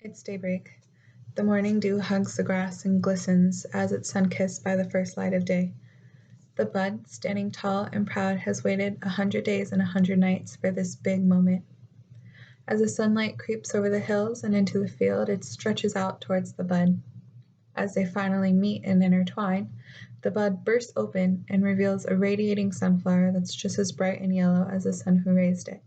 It's daybreak. The morning dew hugs the grass and glistens as it's sun-kissed by the first light of day. The bud, standing tall and proud, has waited 100 days and 100 nights for this big moment. As the sunlight creeps over the hills and into the field, it stretches out towards the bud. As they finally meet and intertwine, the bud bursts open and reveals a radiating sunflower that's just as bright and yellow as the sun who raised it.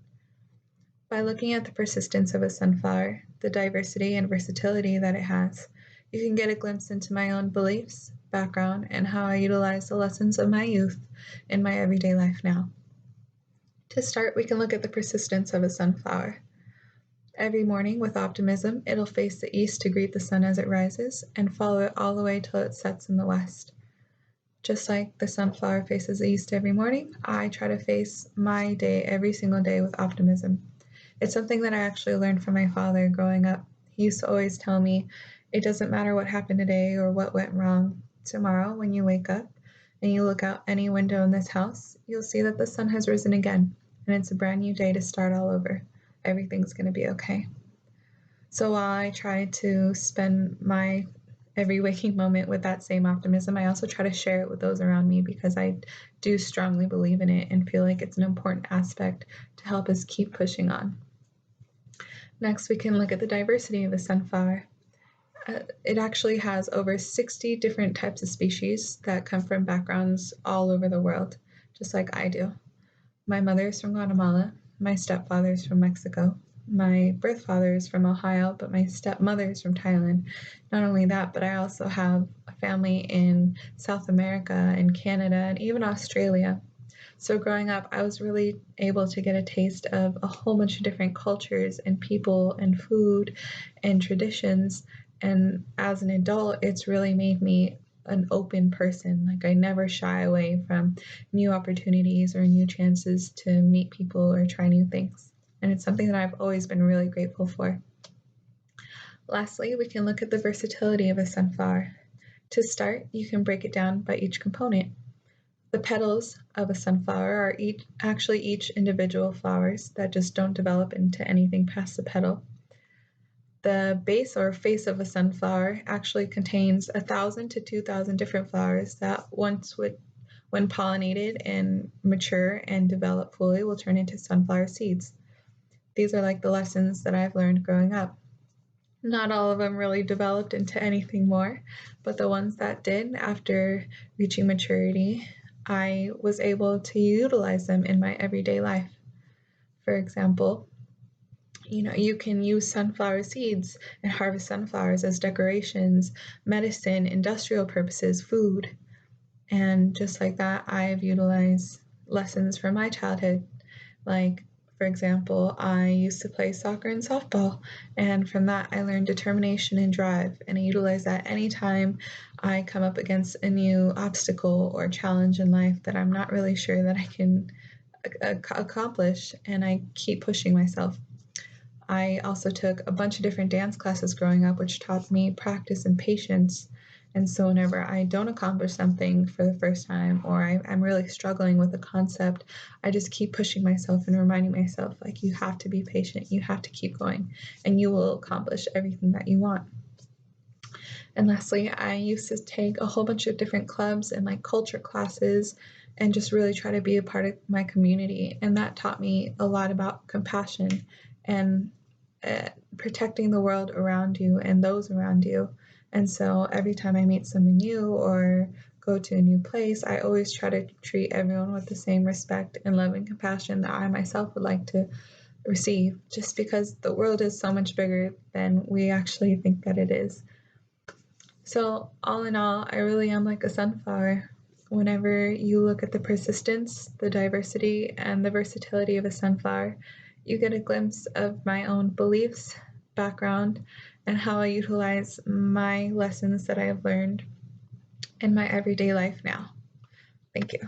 By looking at the persistence of a sunflower, the diversity and versatility that it has, you can get a glimpse into my own beliefs, background, and how I utilize the lessons of my youth in my everyday life now. To start, we can look at the persistence of a sunflower. Every morning, with optimism, it'll face the east to greet the sun as it rises and follow it all the way till it sets in the west. Just like the sunflower faces the east every morning, I try to face my day every single day with optimism. It's something that I actually learned from my father growing up. He used to always tell me, it doesn't matter what happened today or what went wrong. Tomorrow, when you wake up and you look out any window in this house, you'll see that the sun has risen again, and it's a brand new day to start all over. Everything's going to be okay. So while I try to spend my every waking moment with that same optimism, I also try to share it with those around me because I do strongly believe in it and feel like it's an important aspect to help us keep pushing on. Next, we can look at the diversity of the sunflower. It actually has over 60 different types of species that come from backgrounds all over the world, just like I do. My mother is from Guatemala, my stepfather is from Mexico, my birth father is from Ohio, but my stepmother is from Thailand. Not only that, but I also have a family in South America and Canada and even Australia. So growing up, I was really able to get a taste of a whole bunch of different cultures and people and food and traditions. And as an adult, it's really made me an open person. Like I never shy away from new opportunities or new chances to meet people or try new things. And it's something that I've always been really grateful for. Lastly, we can look at the versatility of a sunflower. To start, you can break it down by each component. The petals of a sunflower are each individual flowers that just don't develop into anything past the petal. The base or face of a sunflower actually contains 1,000 to 2,000 different flowers that when pollinated and mature and develop fully, will turn into sunflower seeds. These are like the lessons that I've learned growing up. Not all of them really developed into anything more, but the ones that did after reaching maturity, I was able to utilize them in my everyday life. For example, you can use sunflower seeds and harvest sunflowers as decorations, medicine, industrial purposes, food. And just like that, I've utilized lessons from my childhood. Like, for example, I used to play soccer and softball, and from that I learned determination and drive, and I utilize that anytime I come up against a new obstacle or challenge in life that I'm not really sure that I can accomplish, and I keep pushing myself. I also took a bunch of different dance classes growing up, which taught me practice and patience. And so, whenever I don't accomplish something for the first time, or I'm really struggling with a concept, I just keep pushing myself and reminding myself, like, you have to be patient, you have to keep going, and you will accomplish everything that you want. And lastly, I used to take a whole bunch of different clubs and like culture classes and just really try to be a part of my community. And that taught me a lot about compassion and protecting the world around you and those around you. And so every time I meet someone new or go to a new place, I always try to treat everyone with the same respect and love and compassion that I myself would like to receive, just because the world is so much bigger than we actually think that it is. So all in all, I really am like a sunflower. Whenever you look at the persistence, the diversity, and the versatility of a sunflower, you get a glimpse of my own beliefs, background, and how I utilize my lessons that I have learned in my everyday life now. Thank you.